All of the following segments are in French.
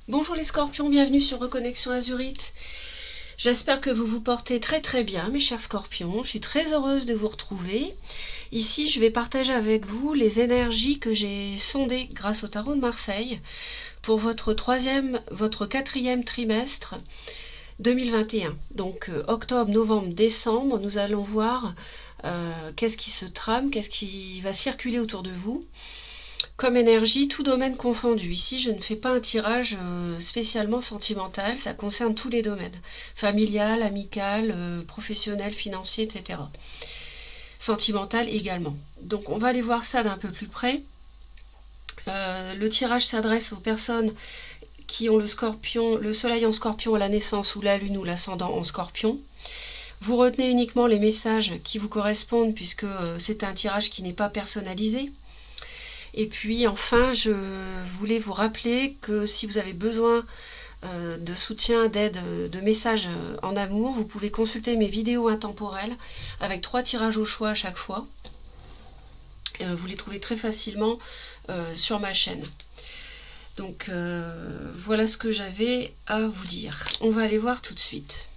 Bonjour les scorpions, bienvenue sur Reconnexion Azurite. J'espère que vous vous portez très très bien mes chers scorpions. Je suis très heureuse de vous retrouver. Ici je vais partager avec vous les énergies que j'ai sondées grâce au tarot de Marseille pour votre quatrième trimestre 2021. Donc octobre, novembre, décembre, nous allons voir qu'est-ce qui se trame, qu'est-ce qui va circuler autour de vous. Comme énergie, tout domaine confondu. Ici, je ne fais pas un tirage spécialement sentimental, ça concerne tous les domaines. Familial, amical, professionnel, financier, etc. Sentimental également. Donc on va aller voir ça d'un peu plus près. Le tirage s'adresse aux personnes qui ont le soleil en scorpion à la naissance ou la lune ou l'ascendant en scorpion. Vous retenez uniquement les messages qui vous correspondent puisque c'est un tirage qui n'est pas personnalisé. Et puis enfin, je voulais vous rappeler que si vous avez besoin de soutien, d'aide, de messages en amour, vous pouvez consulter mes vidéos intemporelles avec 3 tirages au choix à chaque fois. Vous les trouvez très facilement sur ma chaîne. Donc voilà ce que j'avais à vous dire. On va aller voir tout de suite.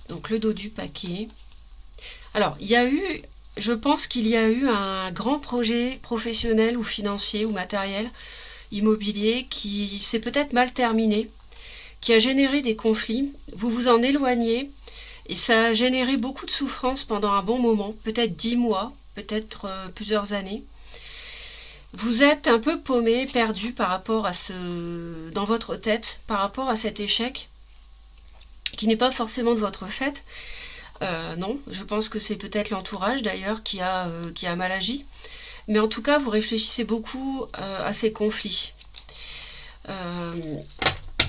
Donc le dos du paquet. Alors, je pense qu'il y a eu un grand projet professionnel ou financier ou matériel, immobilier, qui s'est peut-être mal terminé, qui a généré des conflits. Vous vous en éloignez et ça a généré beaucoup de souffrance pendant un bon moment, peut-être 10 mois, peut-être plusieurs années. Vous êtes un peu paumé, perdu par rapport à dans votre tête, par rapport à cet échec, qui n'est pas forcément de votre fait. Non, je pense que c'est peut-être l'entourage d'ailleurs qui a mal agi. Mais en tout cas, vous réfléchissez beaucoup à ces conflits.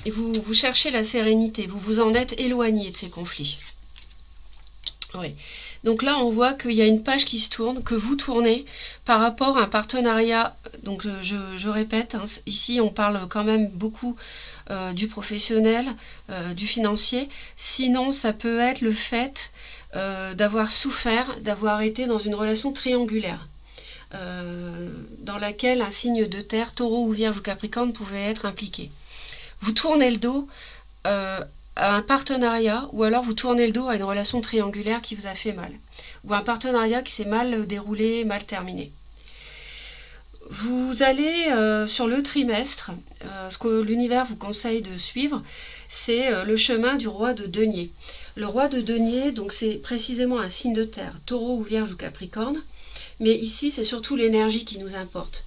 Et vous cherchez la sérénité, vous vous en êtes éloigné de ces conflits. Oui. Donc là, on voit qu'il y a une page qui se tourne, que vous tournez par rapport à un partenariat. Donc je répète, hein, ici on parle quand même beaucoup du professionnel, du financier. Sinon, ça peut être le fait d'avoir souffert, d'avoir été dans une relation triangulaire. Dans laquelle un signe de terre, taureau ou vierge ou capricorne pouvait être impliqué. Vous tournez le dos à un partenariat ou alors vous tournez le dos à une relation triangulaire qui vous a fait mal ou un partenariat qui s'est mal déroulé, mal terminé. Vous allez sur le trimestre, ce que l'univers vous conseille de suivre, c'est le chemin du roi de denier. Le roi de denier, donc c'est précisément un signe de terre, taureau ou vierge ou capricorne, mais ici c'est surtout l'énergie qui nous importe.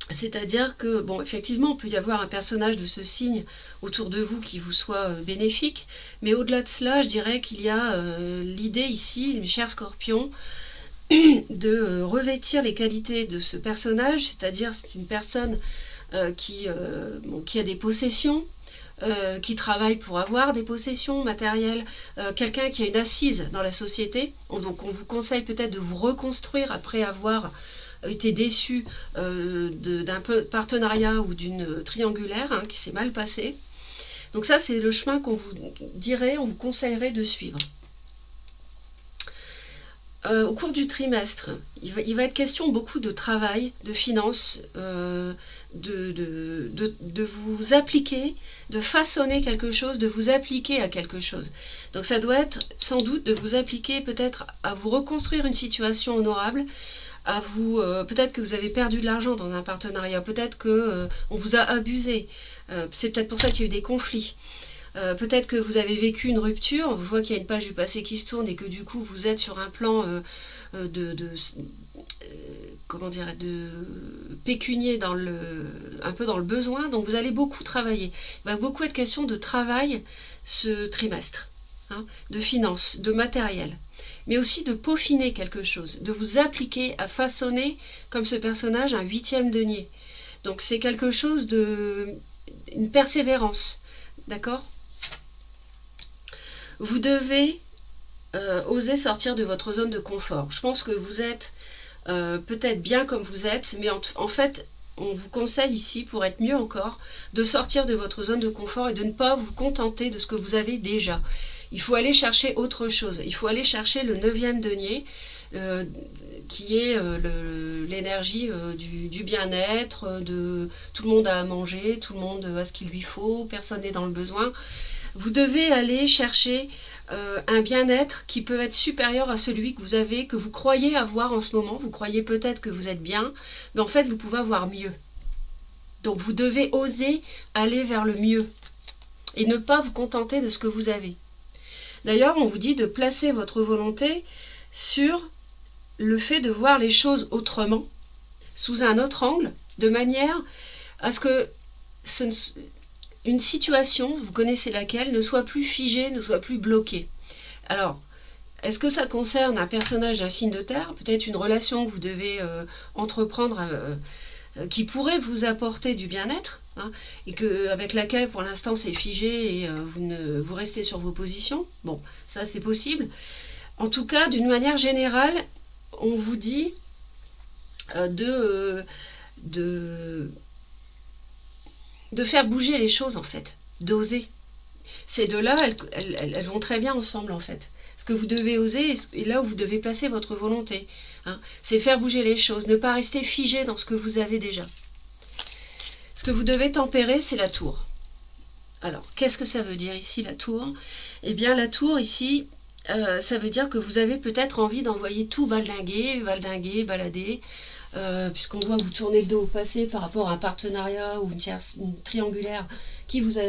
C'est-à-dire que, bon, effectivement, il peut y avoir un personnage de ce signe autour de vous qui vous soit bénéfique, mais au-delà de cela, je dirais qu'il y a l'idée ici, mes chers scorpions, de revêtir les qualités de ce personnage, c'est-à-dire c'est une personne qui a des possessions, qui travaille pour avoir des possessions matérielles, quelqu'un qui a une assise dans la société. Donc on vous conseille peut-être de vous reconstruire après avoir été déçu d'un partenariat ou d'une triangulaire qui s'est mal passé. Donc ça, c'est le chemin qu'on vous dirait, on vous conseillerait de suivre. Au cours du trimestre, il va être question beaucoup de travail, de finances, de vous appliquer, de façonner quelque chose, de vous appliquer à quelque chose. Donc ça doit être sans doute de vous appliquer peut-être à vous reconstruire une situation honorable, à vous, peut-être que vous avez perdu de l'argent dans un partenariat, peut-être que on vous a abusé, c'est peut-être pour ça qu'il y a eu des conflits. Peut-être que vous avez vécu une rupture, je vois qu'il y a une page du passé qui se tourne et que du coup vous êtes sur un plan comment dire, de pécunier un peu dans le besoin, donc vous allez beaucoup travailler. Il va beaucoup être question de travail ce trimestre, de finances, de matériel, mais aussi de peaufiner quelque chose, de vous appliquer à façonner comme ce personnage un 8e denier. Donc c'est quelque chose une persévérance, d'accord ? Vous devez oser sortir de votre zone de confort. Je pense que vous êtes peut-être bien comme vous êtes, mais en fait, on vous conseille ici, pour être mieux encore, de sortir de votre zone de confort et de ne pas vous contenter de ce que vous avez déjà. Il faut aller chercher autre chose. Il faut aller chercher le 9e denier. qui est l'énergie du bien-être, de tout le monde a à manger, tout le monde a ce qu'il lui faut, personne n'est dans le besoin. Vous devez aller chercher un bien-être qui peut être supérieur à celui que vous avez, que vous croyez avoir en ce moment. Vous croyez peut-être que vous êtes bien, mais en fait vous pouvez avoir mieux. Donc vous devez oser aller vers le mieux et ne pas vous contenter de ce que vous avez. D'ailleurs, on vous dit de placer votre volonté sur le fait de voir les choses autrement, sous un autre angle, de manière à ce que une situation, vous connaissez laquelle, ne soit plus figée, ne soit plus bloquée. Alors, est-ce que ça concerne un personnage d'un signe de terre, peut-être une relation que vous devez entreprendre qui pourrait vous apporter du bien-être, hein, et avec laquelle pour l'instant c'est figé et vous restez sur vos positions. Bon, ça c'est possible. En tout cas, d'une manière générale, on vous dit de faire bouger les choses en fait, d'oser. Ces deux-là, elles vont très bien ensemble en fait. Ce que vous devez oser et là où vous devez placer votre volonté, hein, c'est faire bouger les choses, ne pas rester figé dans ce que vous avez déjà. Ce que vous devez tempérer, c'est la tour. Alors, qu'est-ce que ça veut dire ici la tour? Eh bien, la tour ici, ça veut dire que vous avez peut-être envie d'envoyer tout valdinguer, balader, puisqu'on voit que vous tournez le dos au passé par rapport à un partenariat ou une triangulaire qui vous a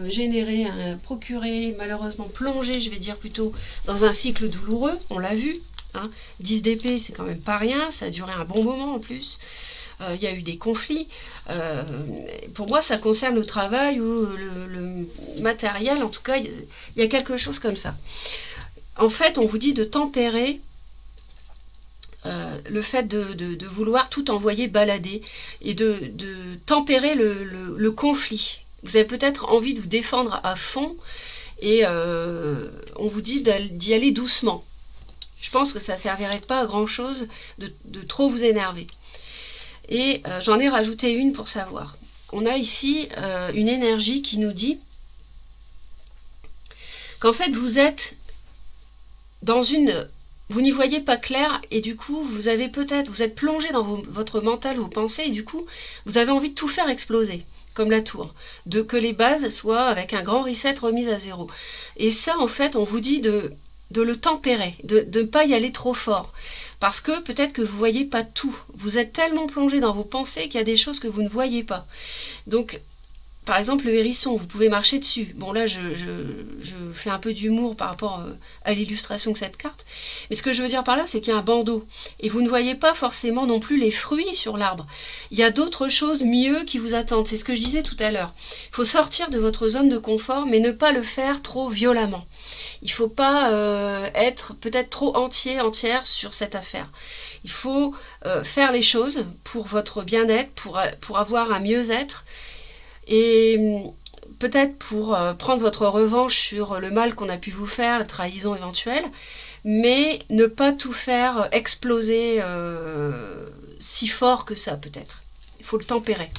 généré, procuré, malheureusement plongé, je vais dire plutôt, dans un cycle douloureux, on l'a vu, hein. 10 d'épée, c'est quand même pas rien, ça a duré un bon moment en plus. Il y a eu des conflits. Pour moi, ça concerne le travail ou le matériel, en tout cas, il y a quelque chose comme ça. En fait, on vous dit de tempérer le fait de vouloir tout envoyer balader et de tempérer le conflit. Vous avez peut-être envie de vous défendre à fond et on vous dit d'y aller doucement. Je pense que ça ne servirait pas à grand chose de trop vous énerver. Et j'en ai rajouté une pour savoir. On a ici une énergie qui nous dit qu'en fait vous êtes dans une... Vous n'y voyez pas clair et du coup vous êtes plongé dans votre mental, vos pensées et du coup vous avez envie de tout faire exploser. Comme la tour, que les bases soient avec un grand reset remises à zéro. Et ça, en fait, on vous dit de le tempérer, de ne pas y aller trop fort. Parce que peut-être que vous ne voyez pas tout. Vous êtes tellement plongé dans vos pensées qu'il y a des choses que vous ne voyez pas. Donc, par exemple, le hérisson, vous pouvez marcher dessus. Bon, là, je fais un peu d'humour par rapport à l'illustration de cette carte. Mais ce que je veux dire par là, c'est qu'il y a un bandeau. Et vous ne voyez pas forcément non plus les fruits sur l'arbre. Il y a d'autres choses mieux qui vous attendent. C'est ce que je disais tout à l'heure. Il faut sortir de votre zone de confort, mais ne pas le faire trop violemment. Il ne faut pas être peut-être trop entière sur cette affaire. Il faut faire les choses pour votre bien-être, pour avoir un mieux-être. Et peut-être pour prendre votre revanche sur le mal qu'on a pu vous faire, la trahison éventuelle, mais ne pas tout faire exploser si fort que ça peut-être. Il faut le tempérer.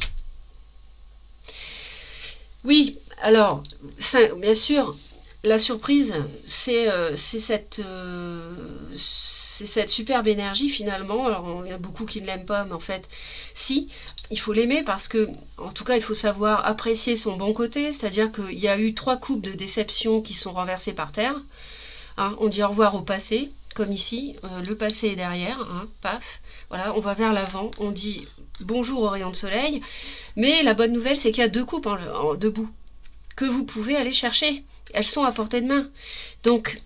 Oui, alors, bien sûr, la surprise, c'est cette superbe énergie finalement. Alors, il y a beaucoup qui ne l'aiment pas, mais en fait, si, il faut l'aimer parce que, en tout cas, il faut savoir apprécier son bon côté, c'est-à-dire qu'il y a eu 3 coupes de déception qui sont renversées par terre. Hein, on dit au revoir au passé, comme ici, le passé est derrière, hein, paf, voilà, on va vers l'avant, on dit bonjour au rayon de soleil, mais la bonne nouvelle, c'est qu'il y a 2 coupes debout, que vous pouvez aller chercher. Elles sont à portée de main. Donc,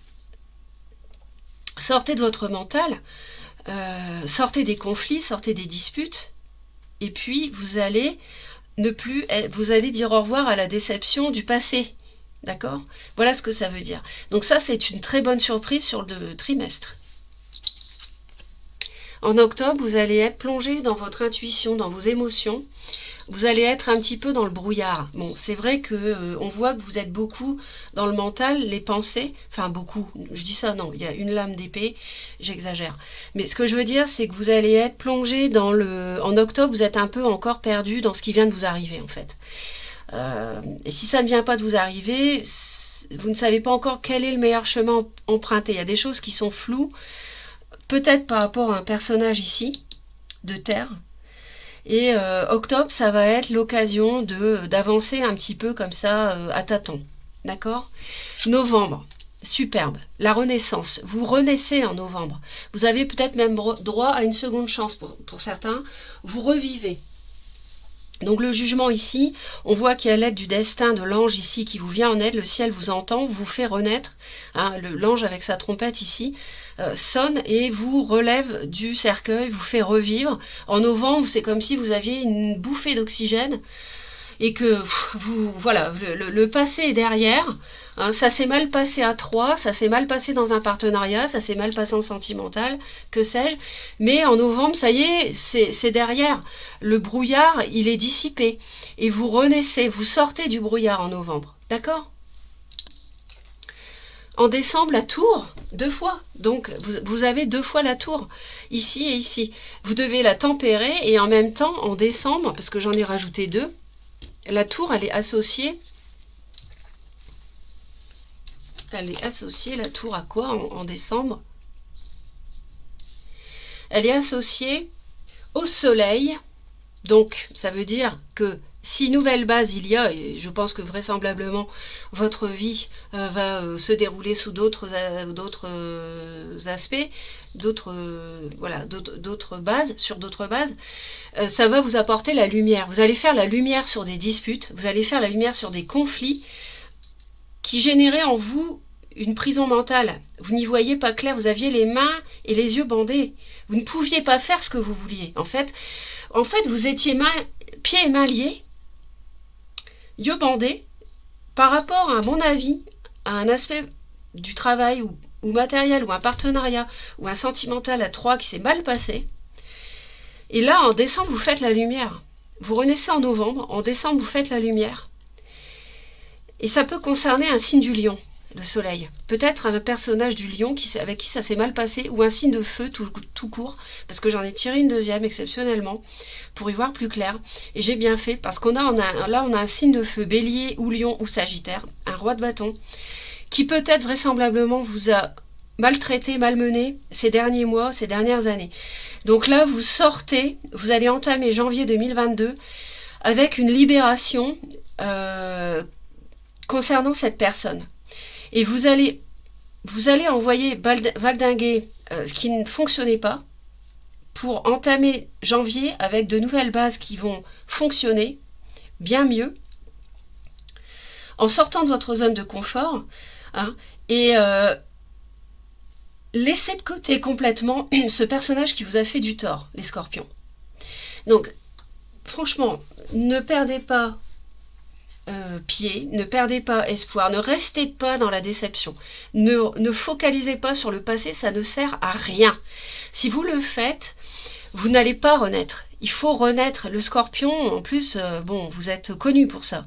sortez de votre mental, sortez des conflits, sortez des disputes, et puis vous allez dire au revoir à la déception du passé. D'accord? Voilà ce que ça veut dire. Donc ça, c'est une très bonne surprise sur le trimestre. En octobre, vous allez être plongé dans votre intuition, dans vos émotions. Vous allez être un petit peu dans le brouillard. Bon, c'est vrai que on voit que vous êtes beaucoup dans le mental, les pensées. Enfin, beaucoup. Je dis ça, non. Il y a une lame d'épée. J'exagère. Mais ce que je veux dire, c'est que vous allez être plongé dans le... En octobre, vous êtes un peu encore perdu dans ce qui vient de vous arriver, en fait. Et si ça ne vient pas de vous arriver, vous ne savez pas encore quel est le meilleur chemin emprunté. Il y a des choses qui sont floues. peut-être par rapport à un personnage ici, de terre. Et octobre, ça va être l'occasion d'avancer un petit peu comme ça à tâtons. D'accord? Novembre, superbe. La renaissance. Vous renaissez en novembre. Vous avez peut-être même droit à une seconde chance pour certains. Vous revivez. Donc le jugement ici, on voit qu'il y a l'aide du destin de l'ange ici qui vous vient en aide, le ciel vous entend, vous fait renaître, hein, l'ange avec sa trompette ici sonne et vous relève du cercueil, vous fait revivre. En novembre, c'est comme si vous aviez une bouffée d'oxygène et que vous, voilà, le passé est derrière. Hein, ça s'est mal passé à 3, ça s'est mal passé dans un partenariat, ça s'est mal passé en sentimental, que sais-je. Mais en novembre, ça y est, c'est derrière. Le brouillard, il est dissipé. Et vous renaissez, vous sortez du brouillard en novembre. D'accord ? En décembre, la tour, 2 fois. Donc, vous avez 2 fois la tour, ici et ici. Vous devez la tempérer et en même temps, en décembre, parce que j'en ai rajouté 2, la tour, elle est associée. Elle est associée, la tour, à quoi en décembre? Elle est associée au soleil. Donc, ça veut dire que si nouvelle base il y a, et je pense que vraisemblablement votre vie va se dérouler sous d'autres aspects, d'autres bases, sur d'autres bases, ça va vous apporter la lumière. Vous allez faire la lumière sur des disputes, vous allez faire la lumière sur des conflits qui généraient en vous une prison mentale. Vous n'y voyez pas clair, vous aviez les mains et les yeux bandés. Vous ne pouviez pas faire ce que vous vouliez. En fait vous étiez pieds et mains liés, yeux bandés, par rapport, à mon avis, à un aspect du travail ou matériel, ou un partenariat, ou un sentimental à 3 qui s'est mal passé. Et là, en décembre, vous faites la lumière. Vous renaissez en novembre, en décembre, vous faites la lumière. Et ça peut concerner un signe du lion, le soleil. Peut-être un personnage du lion avec qui ça s'est mal passé, ou un signe de feu tout court, parce que j'en ai tiré une deuxième exceptionnellement, pour y voir plus clair. Et j'ai bien fait, parce qu'on a un signe de feu, bélier ou lion ou sagittaire, un roi de bâton, qui peut-être vraisemblablement vous a maltraité, malmené ces derniers mois, ces dernières années. Donc là, vous sortez, vous allez entamer janvier 2022 avec une libération concernant cette personne. Et vous allez envoyer valdinguer ce qui ne fonctionnait pas pour entamer janvier avec de nouvelles bases qui vont fonctionner bien mieux en sortant de votre zone de confort, hein, et laissez de côté complètement ce personnage qui vous a fait du tort, les scorpions. Donc, franchement, ne perdez pas pied, ne perdez pas espoir, ne restez pas dans la déception, ne focalisez pas sur le passé, ça ne sert à rien. Si vous le faites, vous n'allez pas renaître. Il faut renaître. Le scorpion, en plus, vous êtes connu pour ça.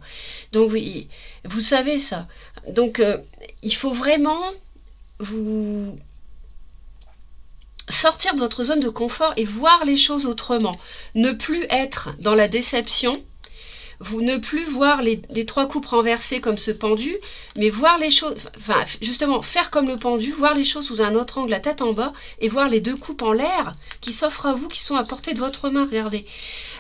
Donc, oui, vous savez ça. Donc, il faut vraiment vous sortir de votre zone de confort et voir les choses autrement. Ne plus être dans la déception, vous ne plus voir les 3 coupes renversées comme ce pendu, mais voir les choses, enfin justement faire comme le pendu, voir les choses sous un autre angle, la tête en bas, et voir les 2 coupes en l'air qui s'offrent à vous, qui sont à portée de votre main, regardez.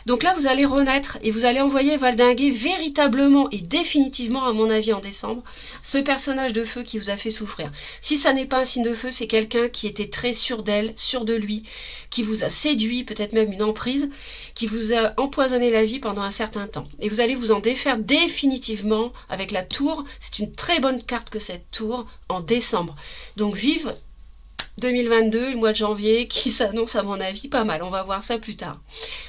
Donc là, vous allez renaître et vous allez envoyer valdinguer véritablement et définitivement, à mon avis, en décembre, ce personnage de feu qui vous a fait souffrir. Si ça n'est pas un signe de feu, c'est quelqu'un qui était très sûr d'elle, sûr de lui, qui vous a séduit, peut-être même une emprise, qui vous a empoisonné la vie pendant un certain temps. Et vous allez vous en défaire définitivement avec la tour. C'est une très bonne carte que cette tour en décembre. Donc vive 2022, le mois de janvier, qui s'annonce à mon avis pas mal. On va voir ça plus tard.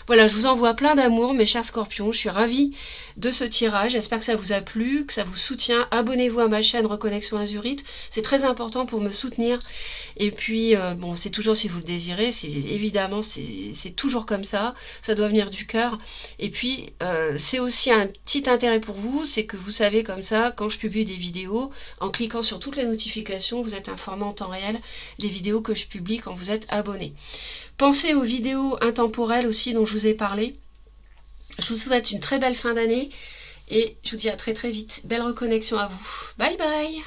Voilà, je vous envoie plein d'amour, mes chers scorpions. Je suis ravie de ce tirage. J'espère que ça vous a plu, que ça vous soutient. Abonnez-vous à ma chaîne Reconnexion Azurite. C'est très important pour me soutenir. Et puis, c'est toujours si vous le désirez. Évidemment, c'est toujours comme ça. Ça doit venir du cœur. Et puis, c'est aussi un petit intérêt pour vous. C'est que vous savez comme ça, quand je publie des vidéos, en cliquant sur toutes les notifications, vous êtes informé en temps réel des vidéos que je publie quand vous êtes abonné. Pensez aux vidéos intemporelles aussi dont je vous ai parlé. Je vous souhaite une très belle fin d'année et je vous dis à très très vite. Belle reconnexion à vous. Bye bye.